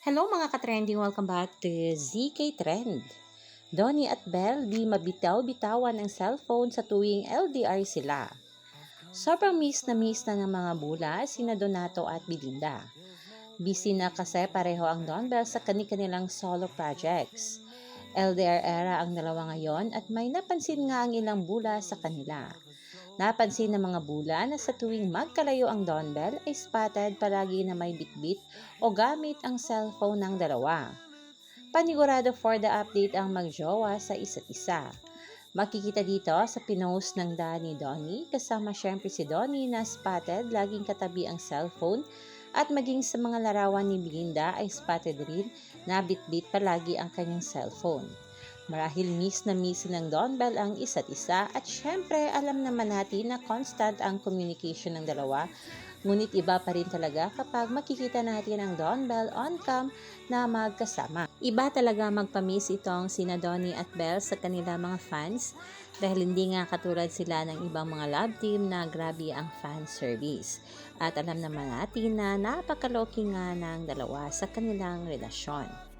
Hello mga ka-trending! Welcome back to ZK Trend. Donnie at Belle di mabitaw-bitawan ang cellphone sa tuwing LDR sila. Sobrang miss na ng mga bula sina Donato at Belinda. Busy na kasi pareho ang Don Bell sa kani-kanilang solo projects. LDR era ang dalawa ngayon at may napansin nga ang ilang bula sa kanila. Napansin ng mga bula na sa tuwing magkalayo ang Don Bell ay spotted palagi na may bitbit o gamit ang cellphone ng dalawa. Panigurado for the update ang magjowa sa isa't isa. Makikita dito sa pinost ng Donnie kasama syempre si Donnie na spotted laging katabi ang cellphone at maging sa mga larawan ni Belinda ay spotted rin na bitbit palagi ang kanyang cellphone. Marahil miss ng Don Bell ang isa't isa at syempre alam naman natin na constant ang communication ng dalawa. Ngunit iba pa rin talaga kapag makikita natin ang Don Bell on cam na magkasama. Iba talaga magpamiss itong sina Donnie at Belle sa kanila mga fans dahil hindi nga katulad sila ng ibang mga love team na grabe ang fan service. At alam naman natin na napakaloki nga ng dalawa sa kanilang relasyon.